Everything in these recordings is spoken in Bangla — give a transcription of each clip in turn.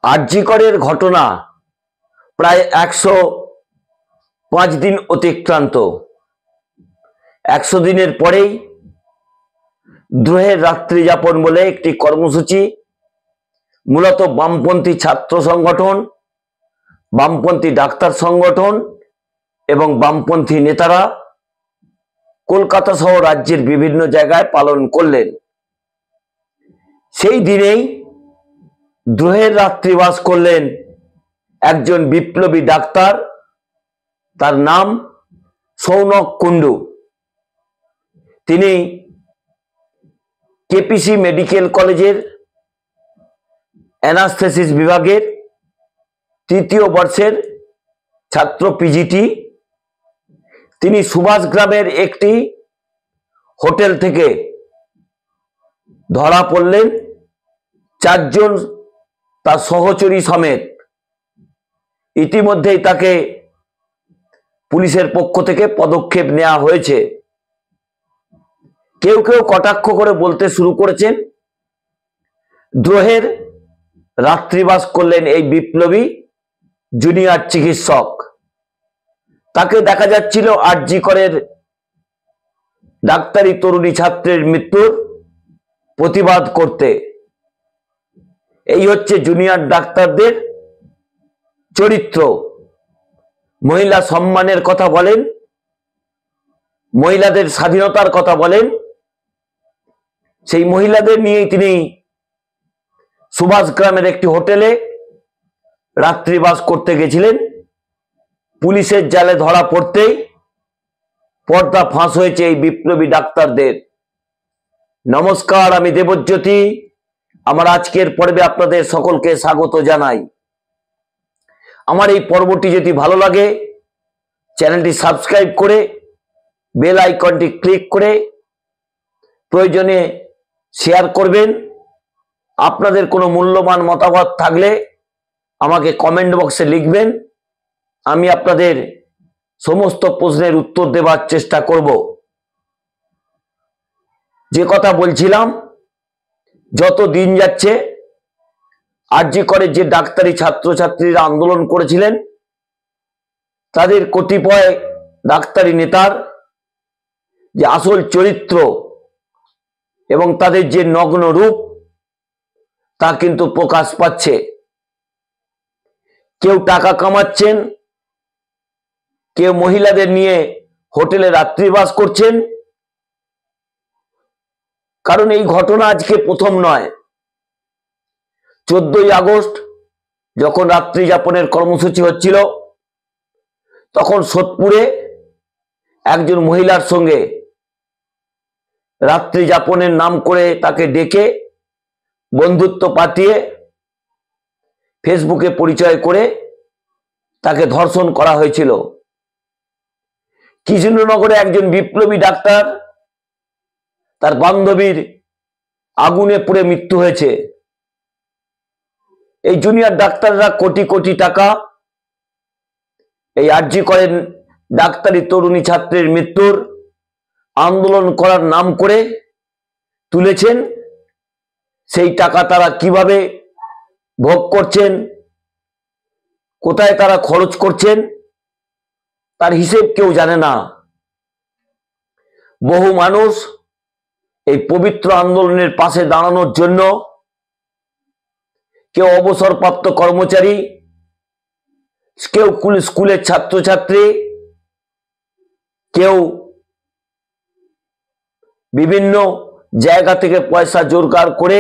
আরজিকরের ঘটনা প্রায় 105 দিন অতিক্রান্ত। 100 দিনের পরেই দ্রোহের রাত্রি যাপন বলে একটি কর্মসূচি মূলত বামপন্থী ছাত্র সংগঠন, বামপন্থী ডাক্তার সংগঠন এবং বামপন্থী নেতারা কলকাতা সহ রাজ্যের বিভিন্ন জায়গায় পালন করলেন। সেই দিনেই দ্রোহের রাত্রিবাস করলেন একজন বিপ্লবী ডাক্তার, তার নাম সৌনক কুণ্ডু। তিনি কেপিসি মেডিকেল কলেজের অ্যানাস্থেসিস বিভাগের 3য় বর্ষের ছাত্র পিজিটি। তিনি সুভাষগ্রামের একটি হোটেল থেকে ধরা পড়লেন 4 জন তার সহচরী সমেত। ইতিমধ্যেই তাকে পুলিশের পক্ষ থেকে পদক্ষেপ নেওয়া হয়েছে। কেউ কেউ কটাক্ষ করে বলতে শুরু করেছেন, দ্রোহের রাত্রিবাস করলেন এই বিপ্লবী জুনিয়র চিকিৎসক। তাকে দেখা যাচ্ছিল আরজিকরের ডাক্তারি তরুণী ছাত্রের মৃত্যুর প্রতিবাদ করতে। এই হচ্ছে জুনিয়র ডাক্তারদের চরিত্র। মহিলা সম্মানের কথা বলেন, মহিলাদের স্বাধীনতার কথা বলেন। সেই মহিলাদের নিয়েই তিনি সুভাষগ্রামের একটি হোটেলে রাত্রিবাস করতে গেছিলেন। পুলিশের জালে ধরা পড়তেই পর্দা ফাঁস হয়েছে এই বিপ্লবী ডাক্তারদের। নমস্কার, আমি দেবজ্যোতি। আমার আজকের পর্বে আপনাদের সকলকে স্বাগত জানাই। আমার এই পর্বটি যদি ভালো লাগে, চ্যানেলটি সাবস্ক্রাইব করে বেল আইকনটি ক্লিক করে প্রয়োজনে শেয়ার করবেন। আপনাদের কোনো মূল্যবান মতামত থাকলে আমাকে কমেন্ট বক্সে লিখবেন। আমি আপনাদের সমস্ত প্রশ্নের উত্তর দেওয়ার চেষ্টা করব। যে কথা বলছিলাম, যত দিন যাচ্ছে আরজিকরে যে ডাক্তারি ছাত্রছাত্রীরা আন্দোলন করেছিলেন, তাদের কতিপয় ডাক্তারি নেতার যে আসল চরিত্র এবং তাদের যে নগ্ন রূপ, তা কিন্তু প্রকাশ পাচ্ছে। কেউ টাকা কামাচ্ছেন, কেউ মহিলাদের নিয়ে হোটেলে রাত্রিবাস করছেন। কারণ এই ঘটনা আজকে প্রথম নয়। 14ই আগস্ট যখন রাত্রি যাপনের কর্মসূচি হচ্ছিল, তখন সোদপুরে একজন মহিলার সঙ্গে রাত্রি যাপনের নাম করে তাকে ডেকে বন্ধুত্ব পাতিয়ে ফেসবুকে পরিচয় করে তাকে ধর্ষণ করা হয়েছিল। কৃষ্ণনগরে একজন বিপ্লবী ডাক্তার, তার বান্ধবীর আগুনে পুড়ে মৃত্যু হয়েছে। এই জুনিয়র ডাক্তাররা কোটি কোটি টাকা এই আরজিকরের ডাক্তারি তরুণী ছাত্রের মৃত্যুর আন্দোলন করার নাম করে তুলেছেন। সেই টাকা তারা কিভাবে ভোগ করছেন, কোথায় তারা খরচ করছেন, তার হিসেব কেউ জানে না। বহু মানুষ এই পবিত্র আন্দোলনের পাশে দাঁড়ানোর জন্য, কেউ অবসরপ্রাপ্ত কর্মচারী, কেউ স্কুলের ছাত্রছাত্রী, কেউ বিভিন্ন জায়গা থেকে পয়সা জোগাড় করে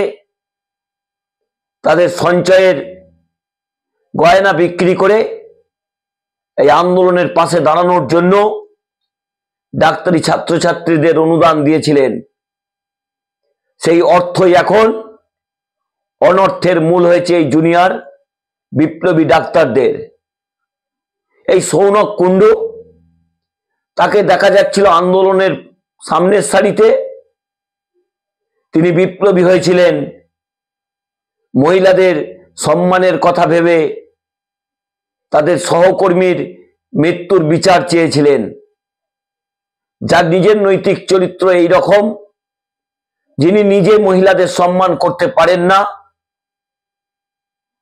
তাদের সঞ্চয়ের গয়না বিক্রি করে এই আন্দোলনের পাশে দাঁড়ানোর জন্য ডাক্তারি ছাত্রছাত্রীদের অনুদান দিয়েছিলেন। সেই অর্থই এখন অনর্থের মূল হয়েছে এই জুনিয়র বিপ্লবী ডাক্তারদের। এই সৌনক কুণ্ডু, তাকে দেখা যাচ্ছিল আন্দোলনের সামনের সারিতে। তিনি বিপ্লবী হয়েছিলেন, মহিলাদের সম্মানের কথা ভেবে তাদের সহকর্মীর মৃত্যুর বিচার চেয়েছিলেন। যার নিজের নৈতিক চরিত্র এই রকম, যিনি নিজে মহিলাদের সম্মান করতে পারেন না,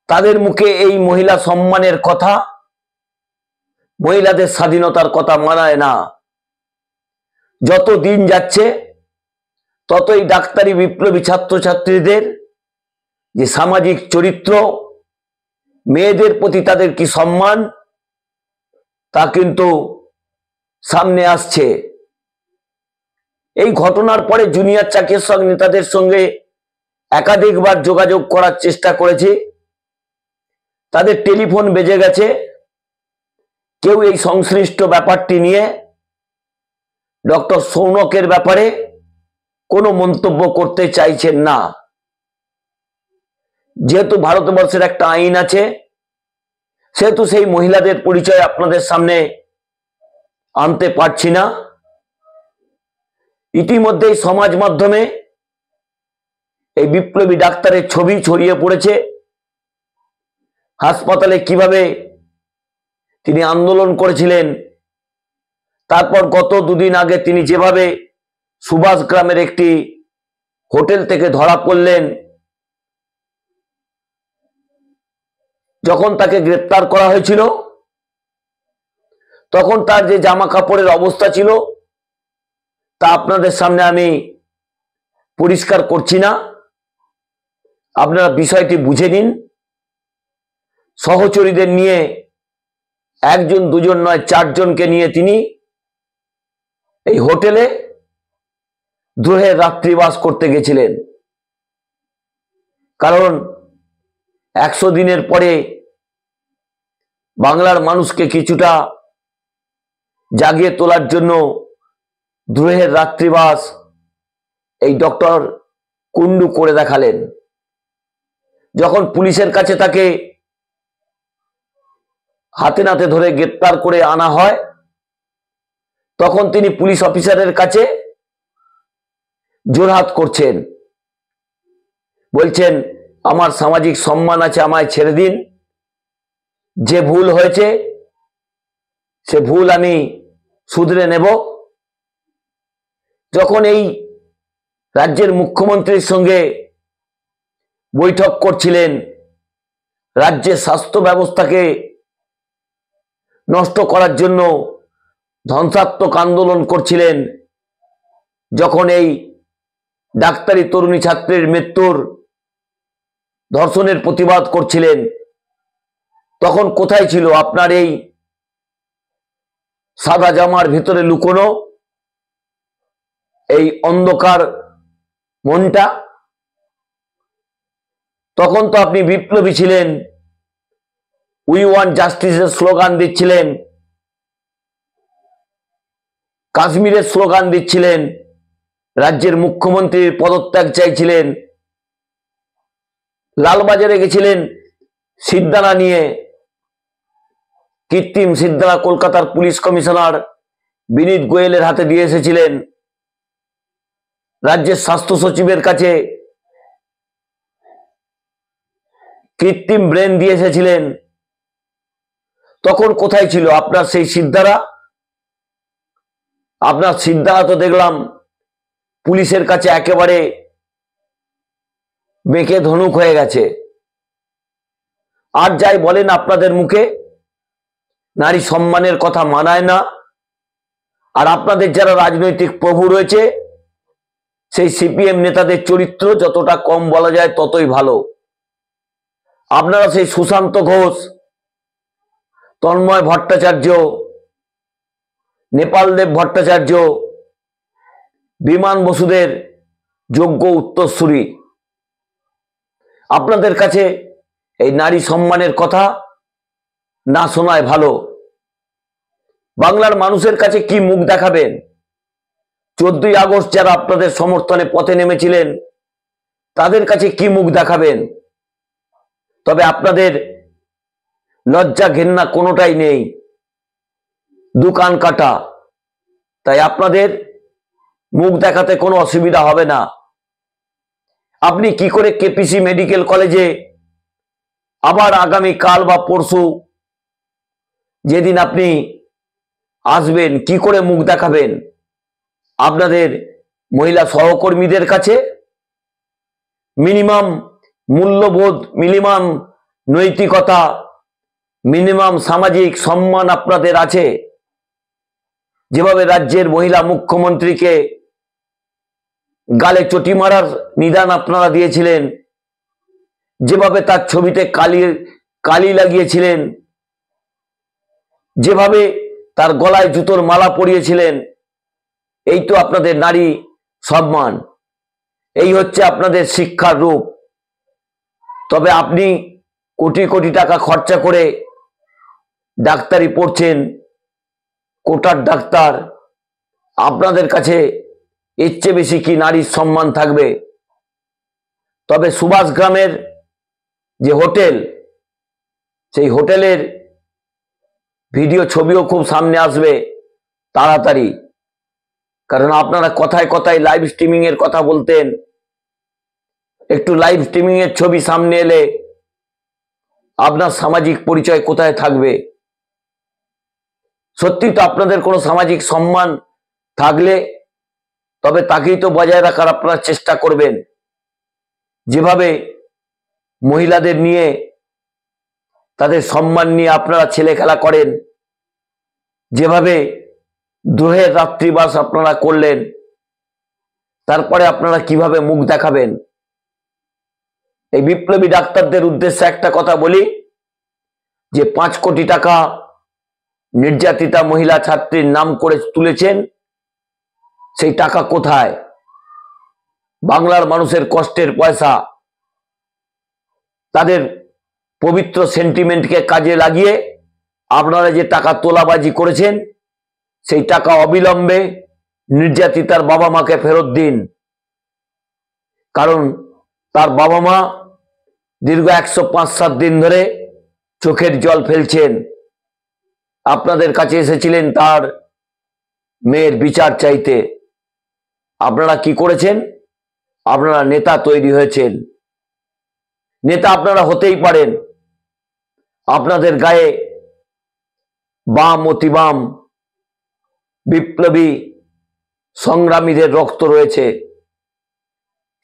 তাদের মুখে এই মহিলা সম্মানের কথা, মহিলাদের স্বাধীনতার কথা মানায় না। যত দিন যাচ্ছে ততই ডাক্তারি বিপ্লবী ছাত্রছাত্রীদের যে সামাজিক চরিত্র, মেয়েদের প্রতি তাদের কি সম্মান, তা কিন্তু সামনে আসছে। এই ঘটনার পরে জুনিয়র চিকিৎসক নেতাদের সঙ্গে একাধিকবার যোগাযোগ করার চেষ্টা করেছি, তাদের টেলিফোন বেজে গেছে। কেউ এই সংশ্লিষ্ট ব্যাপারটি নিয়ে ডক্টর সৌনকের ব্যাপারে কোনো মন্তব্য করতে চাইছেন না। যেহেতু ভারতবর্ষের একটা আইন আছে, সেহেতু সেই মহিলাদের পরিচয় আপনাদের সামনে আনতে পারছি না। ইতিমধ্যেই সমাজ মাধ্যমে এই বিপ্লবী ডাক্তারের ছবি ছড়িয়ে পড়েছে, হাসপাতালে কিভাবে তিনি আন্দোলন করেছিলেন, তারপর গত দুদিন আগে তিনি যেভাবে সুভাষ গ্রামের একটি হোটেল থেকে ধরা পড়লেন, যখন তাকে গ্রেপ্তার করা হয়েছিল তখন তার যে জামা কাপড়ের অবস্থা ছিল তা আপনাদের সামনে আমি পরিষ্কার করছি না, আপনারা বিষয়টি বুঝে নিন। সহচরীদের নিয়ে, একজন দুজন নয়, 4 জনকে নিয়ে তিনি এই হোটেলে দ্রোহের রাত্রিবাস করতে গেছিলেন। কারণ 100 দিনের পরে বাংলার মানুষকে কিছুটা জাগিয়ে তোলার জন্য দ্রোহের রাত্রিবাস এই ডক্টর কুন্ডু করে দেখালেন। যখন পুলিশের কাছে তাকে হাতে নাতে ধরে গ্রেপ্তার করে আনা হয়, তখন তিনি পুলিশ অফিসারের কাছে জোরহাত করছেন, বলছেন আমার সামাজিক সম্মান আছে, আমায় ছেড়ে দিন, যে ভুল হয়েছে সে ভুল আমি শুধরে নেব। যখন এই রাজ্যের মুখ্যমন্ত্রীর সঙ্গে বৈঠক করছিলেন, রাজ্যের স্বাস্থ্য ব্যবস্থাকে নষ্ট করার জন্য ধ্বংসাত্মক আন্দোলন করছিলেন, যখন এই ডাক্তারি তরুণী ছাত্রের মৃত্যুর ধর্ষণের প্রতিবাদ করছিলেন, তখন কোথায় ছিল আপনার এই সাদা জামার ভিতরে লুকোনো এই অন্ধকার মনটা? তখন তো আপনি বিপ্লবী ছিলেন, উই ওয়ান্ট জাস্টিসের স্লোগান দিচ্ছিলেন, কাশ্মীরের স্লোগান দিচ্ছিলেন, রাজ্যের মুখ্যমন্ত্রীর পদত্যাগ চাইছিলেন, লালবাজারে গেছিলেন সিদ্ধানা নিয়ে, কৃত্রিম সিদ্ধানা কলকাতার পুলিশ কমিশনার বিনীত গোয়েলের হাতে দিয়ে এসেছিলেন, রাজ্যের স্বাস্থ্য সচিবের কাছে কৃত্রিম ব্রেন দিয়ে এসেছিলেন। তখন কোথায় ছিল আপনার সেই সিদ্ধারা? আপনার সিদ্ধারা তো দেখলাম পুলিশের কাছে একেবারে বেঁকে ধনুক হয়ে গেছে। আর যাই বলেন আপনাদের মুখে, নারী সম্মানের কথা মানায় না। আর আপনাদের যারা রাজনৈতিক প্রভু রয়েছে, সেই সিপিএম নেতাদের চরিত্র যতটা কম বলা যায় ততই ভালো। আপনারা সেই সুশান্ত ঘোষ, তন্ময় ভট্টাচার্য, নেপালদেব ভট্টাচার্য, বিমান বসুদের যোগ্য উত্তরসূরি। আপনাদের কাছে এই নারী সম্মানের কথা না শোনায় ভালো। বাংলার মানুষের কাছে কি মুখ দেখাবেন? 14ই আগস্ট যারা আপনাদের সমর্থনে পথে নেমেছিলেন, তাদের কাছে কি মুখ দেখাবেন? তবে আপনাদের লজ্জা ঘেন্না কোনোটাই নেই, দোকান কাটা। তাই আপনাদের মুখ দেখাতে কোনো অসুবিধা হবে না। আপনি কি করে কেপিসি মেডিকেল কলেজে আবার আগামী কাল বা পরশু যেদিন আপনি আসবেন, কি করে মুখ দেখাবেন আপনাদের মহিলা সহকর্মীদের কাছে? মিনিমাম মূল্যবোধ, মিনিমাম নৈতিকতা, মিনিমাম সামাজিক সম্মান আপনাদের আছে? যেভাবে রাজ্যের মহিলা মুখ্যমন্ত্রীকে গালে চটি মারার নিদান আপনারা দিয়েছিলেন, যেভাবে তার ছবিতে কালি লাগিয়েছিলেন, যেভাবে তার গলায় জুতোর মালা পরিয়েছিলেন, এই তো আপনাদের নারী সম্মান, এই হচ্ছে আপনাদের শিক্ষার রূপ। তবে আপনি কোটি কোটি টাকা খরচা করে ডাক্তারি পড়ছেন, কোটার ডাক্তার, আপনাদের কাছে এর চেয়ে বেশি কি নারীর সম্মান থাকবে? তবে সুভাষ গ্রামের যে হোটেল, সেই হোটেলের ভিডিও ছবিও খুব সামনে আসবে তাড়াতাড়ি, কারণ আপনারা কথায় কথায় লাইভ স্ট্রিমিং এর কথা বলতেন। একটু লাইভ স্ট্রিমিং এর ছবি সামনে এলে আপনার সামাজিক পরিচয় কোথায় থাকবে? সত্যি তো আপনাদের কোনো সামাজিক সম্মান থাকলে তবে তাকেই তো বজায় রাখার আপনারা চেষ্টা করবেন। যেভাবে মহিলাদের নিয়ে, তাদের সম্মান নিয়ে আপনারা ছেলে খেলা করেন, যেভাবে দ্রোহের রাত্রিবাস আপনারা করলেন, তারপরে আপনারা কিভাবে মুখ দেখাবেন? এই বিপ্লবী ডাক্তারদের উদ্দেশ্যে একটা কথা বলি, যে 5 কোটি টাকা নির্যাতিতা মহিলা ছাত্রীর নাম করে তুলেছেন, সেই টাকা কোথায়? বাংলার মানুষের কষ্টের পয়সা, তাদের পবিত্র সেন্টিমেন্টকে কাজে লাগিয়ে আপনারা যে টাকা তোলাবাজি করেছেন, সেই টাকা অবিলম্বে নির্যাতিতার বাবা মাকে ফেরত দিন। কারণ তার বাবা মা দীর্ঘ 105-7 দিন ধরে চোখের জল ফেলছেন। আপনাদের কাছে এসেছিলেন তার মেয়ের বিচার চাইতে। আপনারা কি করেছেন? আপনারা নেতা তৈরি হয়েছেন। নেতা আপনারা হতেই পারেন, আপনাদের গায়ে বাম অতিবাম বিপ্লবী সংগ্রামীদের রক্ত রয়েছে।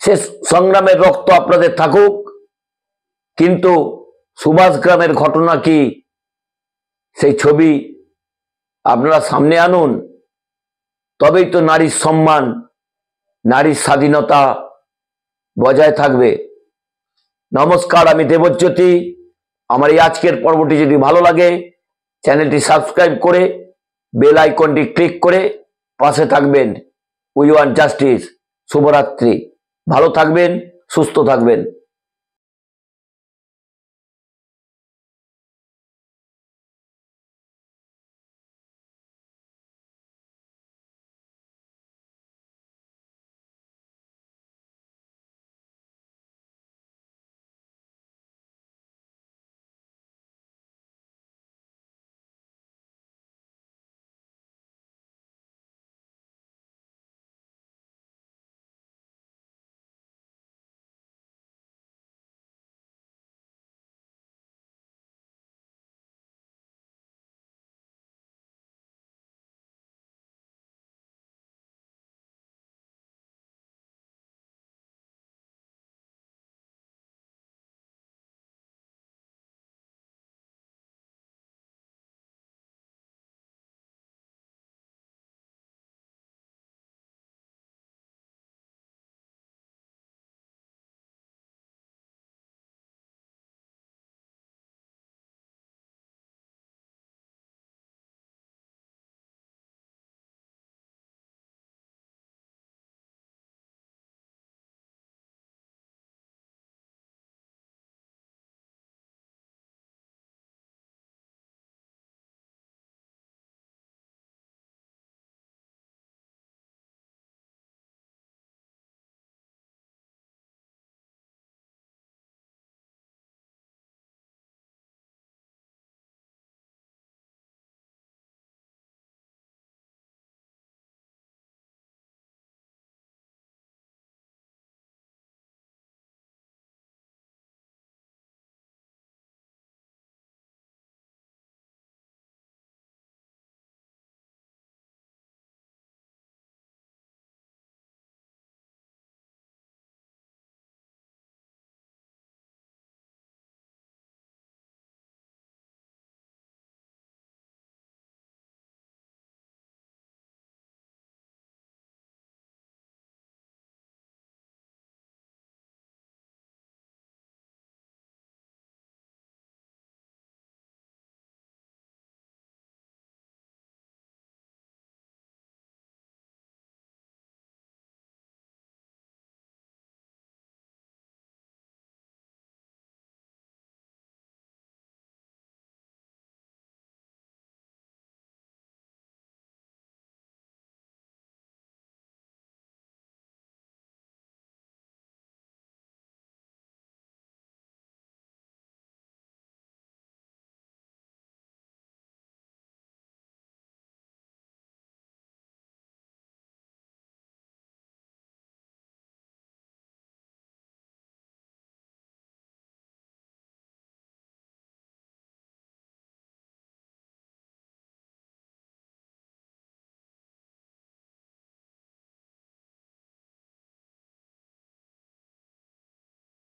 সে সংগ্রামের রক্ত আপনাদের থাকুক, কিন্তু সুভাষ গ্রামের ঘটনা কি, সেই ছবি আপনারা সামনে আনুন। তবেই তো নারীর সম্মান, নারীর স্বাধীনতা বজায় থাকবে। নমস্কার, আমি দেবজ্যোতি। আমার এই আজকের পর্বটি যদি ভালো লাগে, চ্যানেলটি সাবস্ক্রাইব করে বেল আইকনটি ক্লিক করে পাশে থাকবেন। We want justice. শুভরাত্রি। ভালো থাকবেন, সুস্থ থাকবেন।